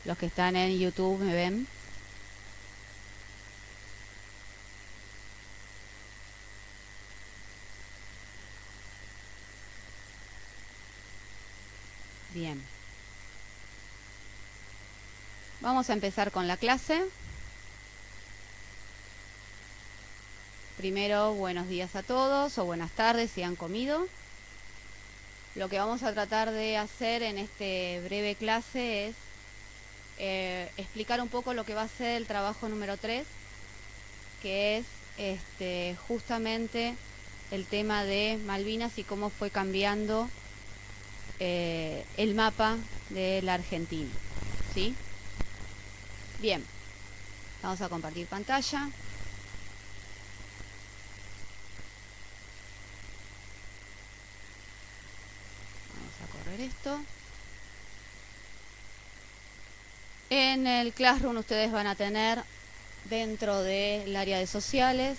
Los que están en YouTube me ven. Bien. Vamos a empezar con la clase. Primero, buenos días a todos o buenas tardes si han comido. Lo que vamos a tratar de hacer en este breve clase es explicar un poco lo que va a ser el trabajo número 3, que es justamente el tema de Malvinas y cómo fue cambiando el mapa de la Argentina, ¿sí? Bien, vamos a compartir pantalla. Vamos a correr esto. En el Classroom ustedes van a tener, dentro del área de sociales,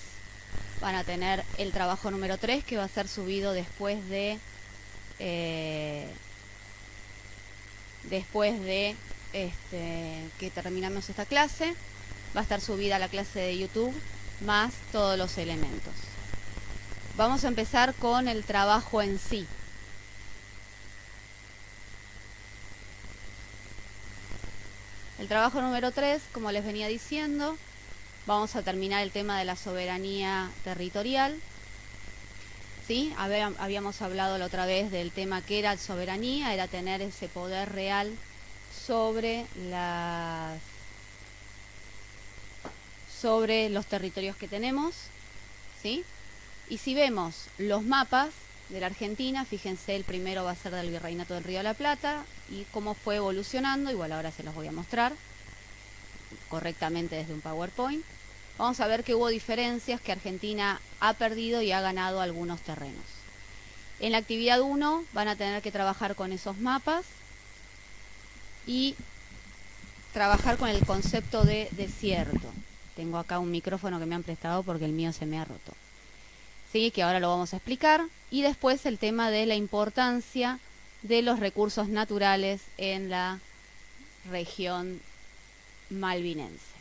van a tener el trabajo número 3, que va a ser subido después de que terminamos esta clase. Va a estar subida la clase de YouTube más todos los elementos. Vamos a empezar con el trabajo en sí. El trabajo número 3, como les venía diciendo, vamos a terminar el tema de la soberanía territorial. ¿Sí? Habíamos hablado la otra vez del tema que era soberanía, era tener ese poder real sobre los territorios que tenemos, ¿sí? Y si vemos los mapas de la Argentina, fíjense, el primero va a ser del Virreinato del Río de la Plata y cómo fue evolucionando. Igual ahora se los voy a mostrar correctamente desde un PowerPoint. Vamos a ver que hubo diferencias, que Argentina ha perdido y ha ganado algunos terrenos. En la actividad 1 van a tener que trabajar con esos mapas y trabajar con el concepto de desierto. Tengo acá un micrófono que me han prestado porque el mío se me ha roto. Sí, que ahora lo vamos a explicar. Y después el tema de la importancia de los recursos naturales en la región malvinense.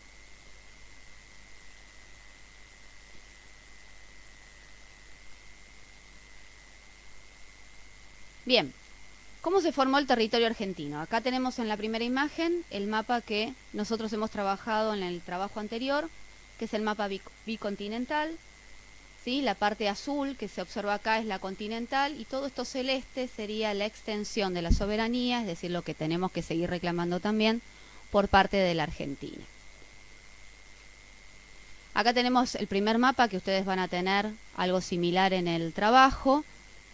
Bien, ¿cómo se formó el territorio argentino? Acá tenemos en la primera imagen el mapa que nosotros hemos trabajado en el trabajo anterior, que es el mapa bicontinental. ¿Sí? La parte azul que se observa acá es la continental y todo esto celeste sería la extensión de la soberanía, es decir, lo que tenemos que seguir reclamando también por parte de la Argentina. Acá tenemos el primer mapa que ustedes van a tener algo similar en el trabajo.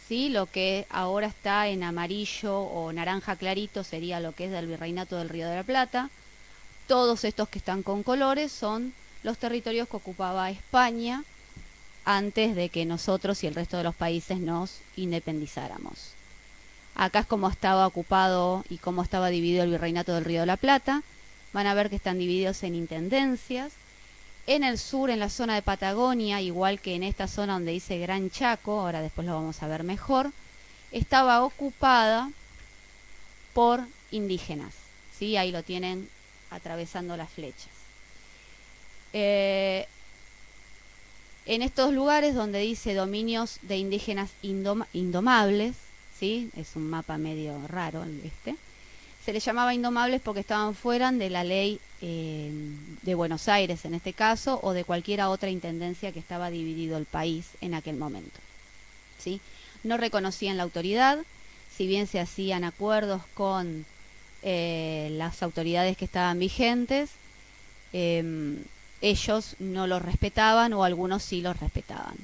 ¿Sí? Lo que ahora está en amarillo o naranja clarito sería lo que es del Virreinato del Río de la Plata. Todos estos que están con colores son los territorios que ocupaba España antes de que nosotros y el resto de los países nos independizáramos. Acá es como estaba ocupado y cómo estaba dividido el Virreinato del Río de la Plata. Van a ver que están divididos en intendencias. En el sur, en la zona de Patagonia, igual que en esta zona donde dice Gran Chaco, ahora después lo vamos a ver mejor, estaba ocupada por indígenas. ¿Sí? Ahí lo tienen atravesando las flechas. En estos lugares donde dice dominios de indígenas indomables, ¿sí? Es un mapa medio raro se les llamaba indomables porque estaban fuera de la ley de Buenos Aires en este caso, o de cualquier otra intendencia que estaba dividido el país en aquel momento. ¿Sí? No reconocían la autoridad, si bien se hacían acuerdos con las autoridades que estaban vigentes, ellos no los respetaban o algunos sí los respetaban.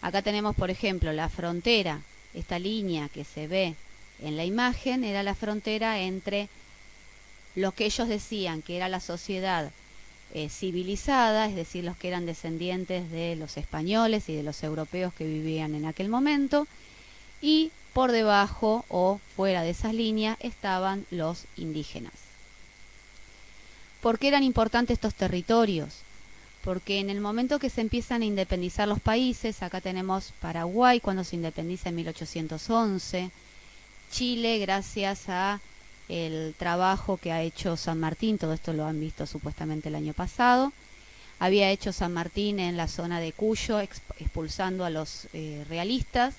Acá tenemos, por ejemplo, la frontera, esta línea que se ve en la imagen era la frontera entre lo que ellos decían que era la sociedad civilizada, es decir, los que eran descendientes de los españoles y de los europeos que vivían en aquel momento, y por debajo o fuera de esas líneas estaban los indígenas. ¿Por qué eran importantes estos territorios? Porque en el momento que se empiezan a independizar los países, acá tenemos Paraguay cuando se independiza en 1811, Chile gracias a el trabajo que ha hecho San Martín, todo esto lo han visto supuestamente el año pasado. Había hecho San Martín en la zona de Cuyo, expulsando a los realistas,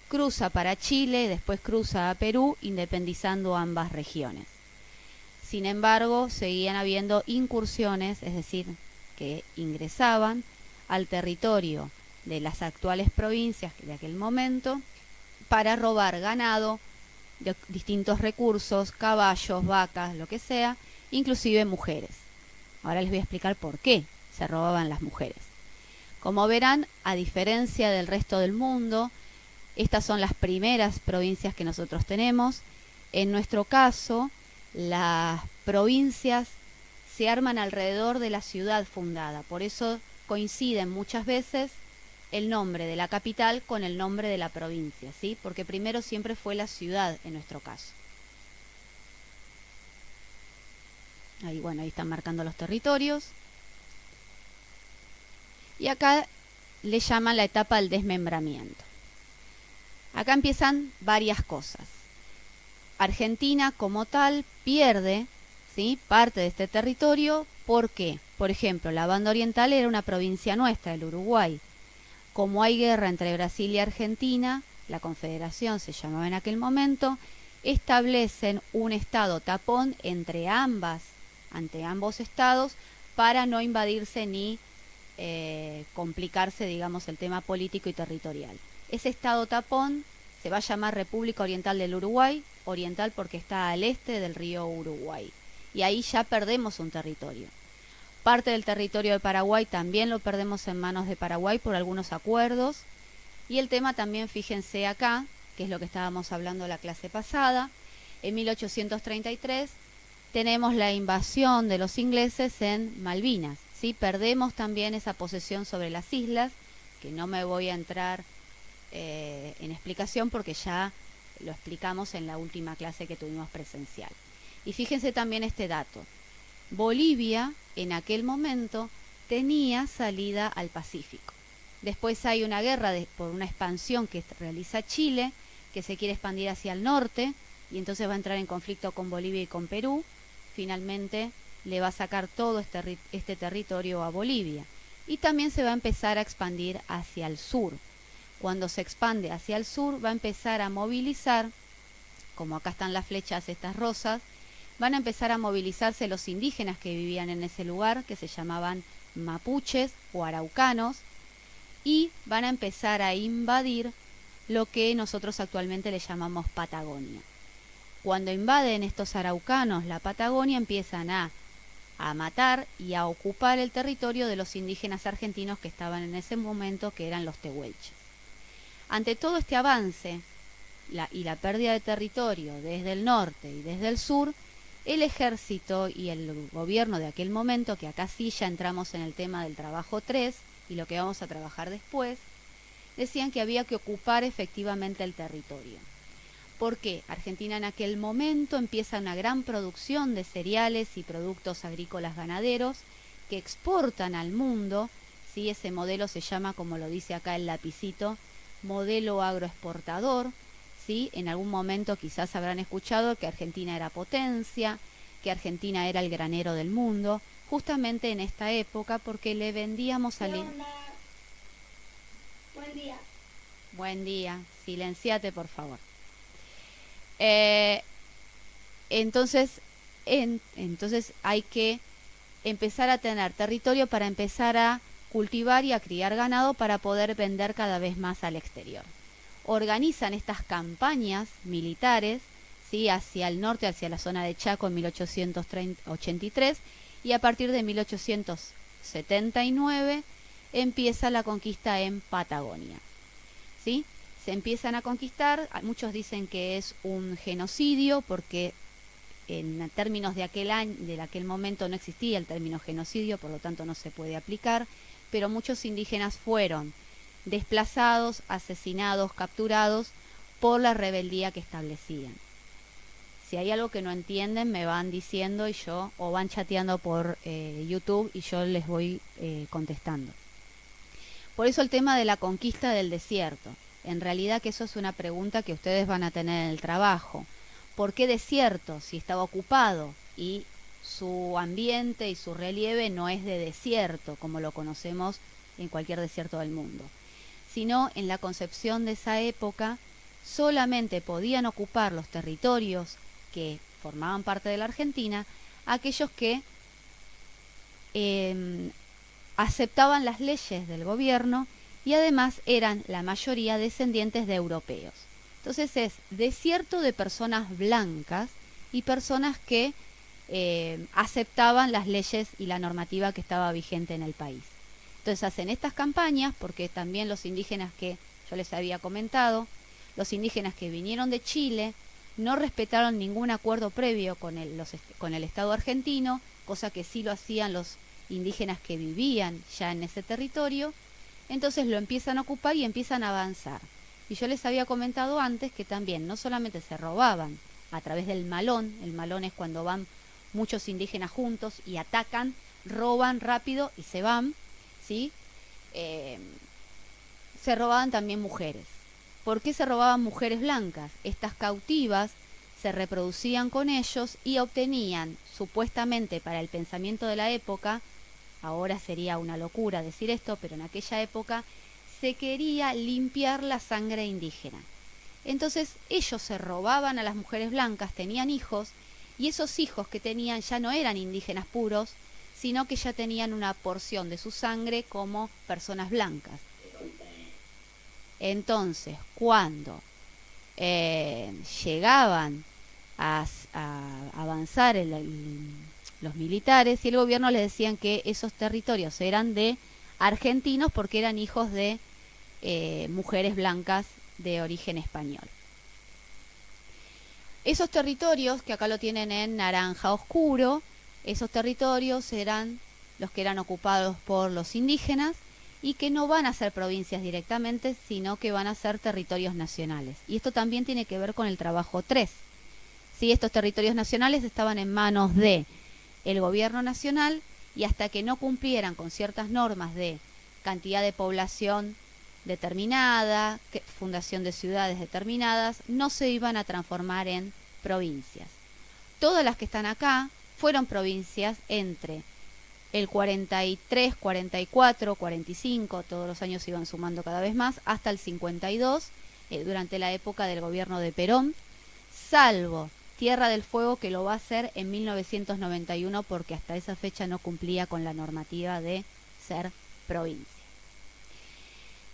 cruza para Chile, después cruza a Perú, independizando ambas regiones. Sin embargo, seguían habiendo incursiones, es decir, que ingresaban al territorio de las actuales provincias de aquel momento para robar ganado, de distintos recursos, caballos, vacas, lo que sea, inclusive mujeres. Ahora les voy a explicar por qué se robaban las mujeres. Como verán, a diferencia del resto del mundo, estas son las primeras provincias que nosotros tenemos. En nuestro caso, las provincias se arman alrededor de la ciudad fundada, por eso coinciden muchas veces el nombre de la capital con el nombre de la provincia, ¿sí? Porque primero siempre fue la ciudad en nuestro caso. Ahí, bueno, ahí están marcando los territorios. Y acá le llaman la etapa del desmembramiento. Acá empiezan varias cosas. Argentina como tal pierde, ¿sí?, parte de este territorio. ¿Por qué? Por ejemplo, la banda oriental era una provincia nuestra, el Uruguay. Como hay guerra entre Brasil y Argentina, la Confederación se llamaba en aquel momento, establecen un estado tapón ante ambos estados, para no invadirse ni complicarse, digamos, el tema político y territorial. Ese estado tapón se va a llamar República Oriental del Uruguay, oriental porque está al este del río Uruguay, y ahí ya perdemos un territorio. Parte del territorio de Paraguay también lo perdemos en manos de Paraguay por algunos acuerdos. Y el tema también, fíjense acá, que es lo que estábamos hablando la clase pasada, en 1833 tenemos la invasión de los ingleses en Malvinas, ¿sí? Perdemos también esa posesión sobre las islas, que no me voy a entrar en explicación porque ya lo explicamos en la última clase que tuvimos presencial. Y fíjense también este dato. Bolivia en aquel momento tenía salida al Pacífico. Después hay una guerra por una expansión que realiza Chile, que se quiere expandir hacia el norte, y entonces va a entrar en conflicto con Bolivia y con Perú. Finalmente le va a sacar todo este territorio a Bolivia. Y también se va a empezar a expandir hacia el sur. Cuando se expande hacia el sur, va a empezar a movilizar, como acá están las flechas estas rosas, van a empezar a movilizarse los indígenas que vivían en ese lugar, que se llamaban mapuches o araucanos, y van a empezar a invadir lo que nosotros actualmente le llamamos Patagonia. Cuando invaden estos araucanos la Patagonia, empiezan a matar y a ocupar el territorio de los indígenas argentinos que estaban en ese momento, que eran los tehuelches. Ante todo este avance y la pérdida de territorio desde el norte y desde el sur, el ejército y el gobierno de aquel momento, que acá sí ya entramos en el tema del trabajo 3 y lo que vamos a trabajar después, decían que había que ocupar efectivamente el territorio. ¿Por qué? Argentina en aquel momento empieza una gran producción de cereales y productos agrícolas ganaderos que exportan al mundo, ¿sí? Ese modelo se llama, como lo dice acá el lapicito, modelo agroexportador. ¿Sí? En algún momento quizás habrán escuchado que Argentina era potencia, que Argentina era el granero del mundo, justamente en esta época, porque le vendíamos al... Buen día. Buen día, silenciate por favor. Entonces hay que empezar a tener territorio para empezar a cultivar y a criar ganado para poder vender cada vez más al exterior. Organizan estas campañas militares, ¿sí?, hacia el norte, hacia la zona de Chaco en 1883, y a partir de 1879 empieza la conquista en Patagonia, ¿sí? Se empiezan a conquistar, muchos dicen que es un genocidio porque en términos de aquel momento no existía el término genocidio, por lo tanto no se puede aplicar, pero muchos indígenas fueron desplazados, asesinados, capturados por la rebeldía que establecían. Si hay algo que no entienden, me van diciendo o van chateando por YouTube y yo les voy contestando. Por eso el tema de la conquista del desierto. En realidad que eso es una pregunta que ustedes van a tener en el trabajo. ¿por qué desierto si estaba ocupado? Y su ambiente y su relieve no es de desierto, como lo conocemos en cualquier desierto del mundo, sino en la concepción de esa época solamente podían ocupar los territorios que formaban parte de la Argentina aquellos que aceptaban las leyes del gobierno y además eran la mayoría descendientes de europeos. Entonces es desierto de personas blancas y personas que aceptaban las leyes y la normativa que estaba vigente en el país. Entonces hacen estas campañas porque también los indígenas que yo les había comentado, los indígenas que vinieron de Chile, no respetaron ningún acuerdo previo con el Estado argentino, cosa que sí lo hacían los indígenas que vivían ya en ese territorio. Entonces lo empiezan a ocupar y empiezan a avanzar. Y yo les había comentado antes que también no solamente se robaban a través del malón, el malón es cuando van muchos indígenas juntos y atacan, roban rápido y se van, ¿sí? Se robaban también mujeres. ¿Por qué se robaban mujeres blancas? Estas cautivas se reproducían con ellos y obtenían, supuestamente para el pensamiento de la época, ahora sería una locura decir esto, pero en aquella época se quería limpiar la sangre indígena. Entonces ellos se robaban a las mujeres blancas, tenían hijos, y esos hijos que tenían ya no eran indígenas puros, sino que ya tenían una porción de su sangre como personas blancas. Entonces, cuando llegaban a avanzar los militares y el gobierno, les decían que esos territorios eran de argentinos porque eran hijos de mujeres blancas de origen español. Esos territorios, que acá lo tienen en naranja oscuro, esos territorios eran los que eran ocupados por los indígenas y que no van a ser provincias directamente, sino que van a ser territorios nacionales. Y esto también tiene que ver con el trabajo 3. ¿Sí? Estos territorios nacionales estaban en manos de el gobierno nacional y hasta que no cumplieran con ciertas normas de cantidad de población determinada, fundación de ciudades determinadas, no se iban a transformar en provincias. Todas las que están acá fueron provincias entre el 43, 44, 45, todos los años se iban sumando cada vez más, hasta el 52, durante la época del gobierno de Perón, salvo Tierra del Fuego, que lo va a hacer en 1991 porque hasta esa fecha no cumplía con la normativa de ser provincia.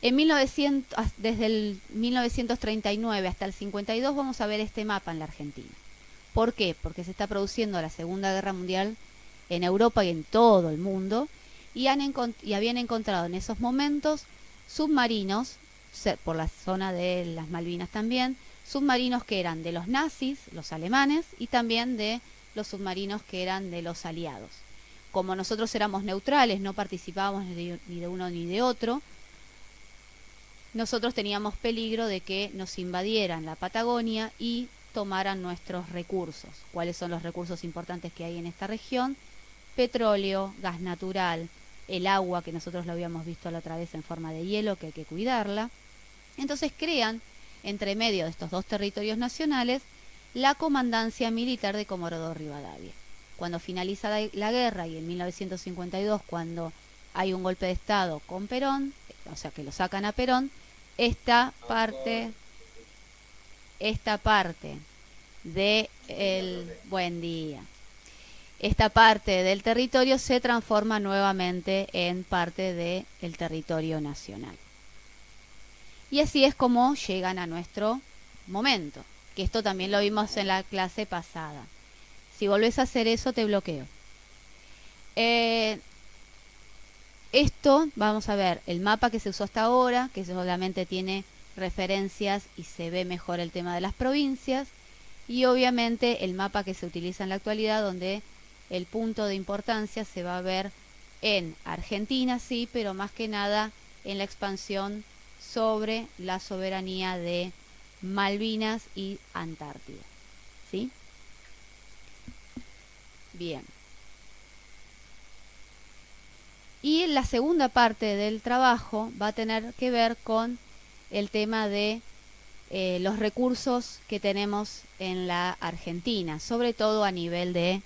Desde el 1939 hasta el 52 vamos a ver este mapa en la Argentina. ¿Por qué? Porque se está produciendo la Segunda Guerra Mundial en Europa y en todo el mundo, y habían encontrado en esos momentos submarinos, por la zona de las Malvinas también, submarinos que eran de los nazis, los alemanes, y también de los submarinos que eran de los aliados. Como nosotros éramos neutrales, no participábamos ni de uno ni de otro, nosotros teníamos peligro de que nos invadieran la Patagonia y tomaran nuestros recursos. ¿Cuáles son los recursos importantes que hay en esta región? Petróleo, gas natural, el agua, que nosotros lo habíamos visto la otra vez en forma de hielo, que hay que cuidarla. Entonces crean, entre medio de estos dos territorios nacionales, la Comandancia Militar de Comodoro Rivadavia. Cuando finaliza la guerra y en 1952, cuando hay un golpe de Estado con Perón, o sea que lo sacan a Perón, esta parte de buen día. Esta parte del territorio se transforma nuevamente en parte del territorio nacional. Y así es como llegan a nuestro momento, que esto también lo vimos en la clase pasada. Si volvés a hacer eso, te bloqueo. Esto, vamos a ver, el mapa que se usó hasta ahora, que solamente tiene referencias y se ve mejor el tema de las provincias, y obviamente el mapa que se utiliza en la actualidad, donde el punto de importancia se va a ver en Argentina, sí, pero más que nada en la expansión sobre la soberanía de Malvinas y Antártida, ¿sí? Bien. Y la segunda parte del trabajo va a tener que ver con el tema de los recursos que tenemos en la Argentina, sobre todo a nivel de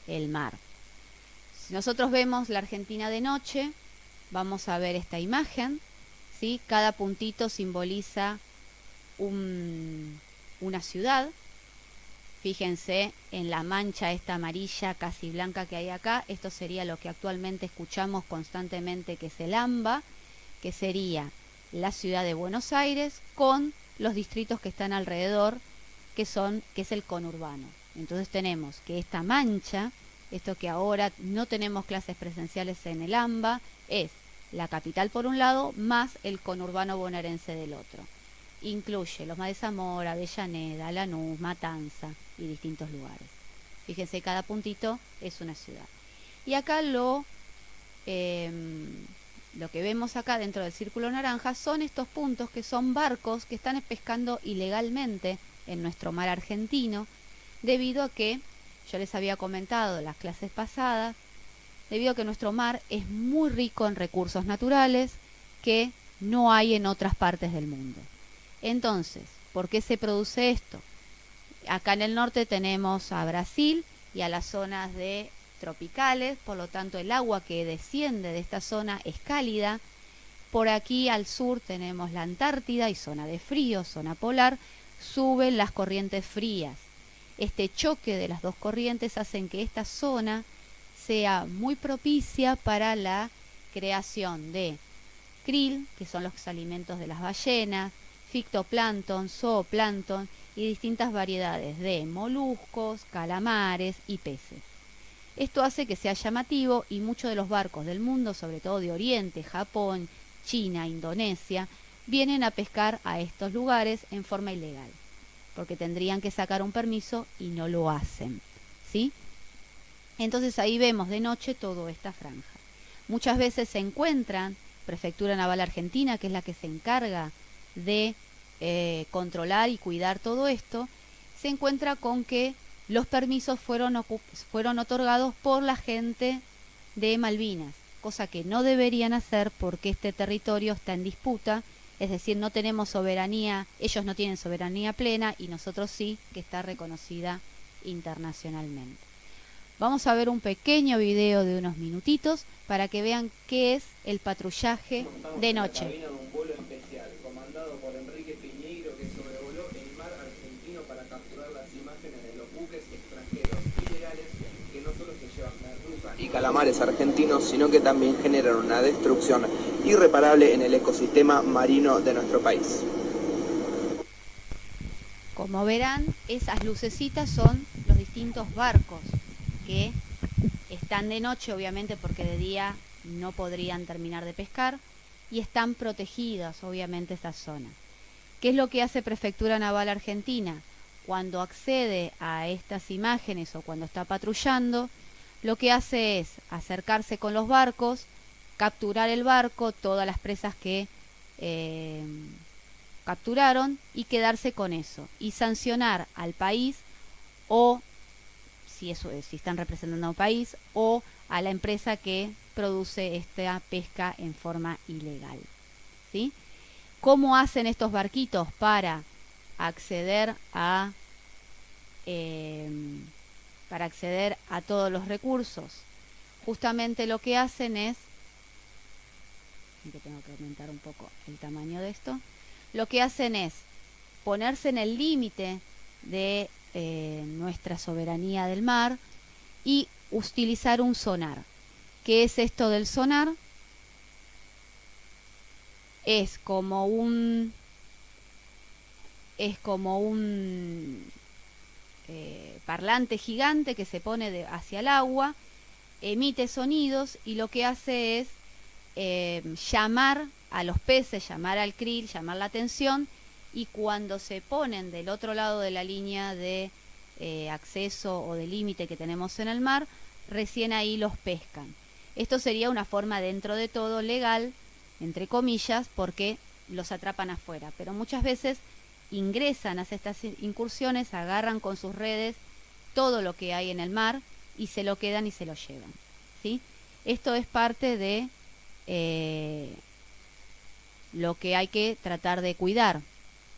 el mar. Si nosotros vemos la Argentina de noche, vamos a ver esta imagen, ¿sí? Cada puntito simboliza una ciudad. Fíjense en la mancha esta amarilla casi blanca que hay acá. Esto sería lo que actualmente escuchamos constantemente, que es el AMBA, que sería la ciudad de Buenos Aires con los distritos que están alrededor, que es el conurbano. Entonces tenemos que esta mancha, esto que ahora no tenemos clases presenciales en el AMBA, es la capital por un lado, más el conurbano bonaerense del otro. Incluye Loma de Zamora, Avellaneda, Lanús, Matanza y distintos lugares. Fíjense, cada puntito es una ciudad. Y acá lo que vemos acá dentro del círculo naranja son estos puntos que son barcos que están pescando ilegalmente en nuestro mar argentino, debido a que, yo les había comentado en las clases pasadas, debido a que nuestro mar es muy rico en recursos naturales que no hay en otras partes del mundo. Entonces, ¿por qué se produce esto? Acá en el norte tenemos a Brasil y a las zonas tropicales, por lo tanto el agua que desciende de esta zona es cálida. Por aquí al sur tenemos la Antártida y zona de frío, zona polar, suben las corrientes frías. Este choque de las dos corrientes hacen que esta zona sea muy propicia para la creación de krill, que son los alimentos de las ballenas, fitoplancton, zooplancton y distintas variedades de moluscos, calamares y peces. Esto hace que sea llamativo y muchos de los barcos del mundo, sobre todo de Oriente, Japón, China, Indonesia, vienen a pescar a estos lugares en forma ilegal, porque tendrían que sacar un permiso y no lo hacen, ¿sí? Entonces ahí vemos de noche toda esta franja. Muchas veces se encuentran, Prefectura Naval Argentina, que es la que se encarga de controlar y cuidar todo esto, se encuentra con que los permisos fueron otorgados por la gente de Malvinas, cosa que no deberían hacer porque este territorio está en disputa, es decir, no tenemos soberanía, ellos no tienen soberanía plena y nosotros sí, que está reconocida internacionalmente. Vamos a ver un pequeño video de unos minutitos para que vean qué es el patrullaje de noche. Y calamares argentinos, sino que también generan una destrucción irreparable en el ecosistema marino de nuestro país. Como verán, esas lucecitas son los distintos barcos que están de noche, obviamente porque de día no podrían terminar de pescar, y están protegidas, obviamente, estas zonas. ¿Qué es lo que hace Prefectura Naval Argentina? Cuando accede a estas imágenes o cuando está patrullando, lo que hace es acercarse con los barcos, capturar el barco, todas las presas que capturaron y quedarse con eso y sancionar al país o si están representando a un país o a la empresa que produce esta pesca en forma ilegal, ¿sí? ¿Cómo hacen estos barquitos para acceder a todos los recursos? Justamente lo que hacen es, que tengo que aumentar un poco el tamaño de esto, lo que hacen es ponerse en el límite de nuestra soberanía del mar y utilizar un sonar. ¿Qué es esto del sonar? Es como un parlante gigante que se pone hacia el agua, emite sonidos y lo que hace es llamar a los peces, llamar al krill, llamar la atención, y cuando se ponen del otro lado de la línea de acceso o de límite que tenemos en el mar, recién ahí los pescan. Esto sería una forma dentro de todo legal, entre comillas, porque los atrapan afuera, pero muchas veces ingresan a estas incursiones, agarran con sus redes todo lo que hay en el mar y se lo quedan y se lo llevan, ¿sí? Esto es parte de lo que hay que tratar de cuidar.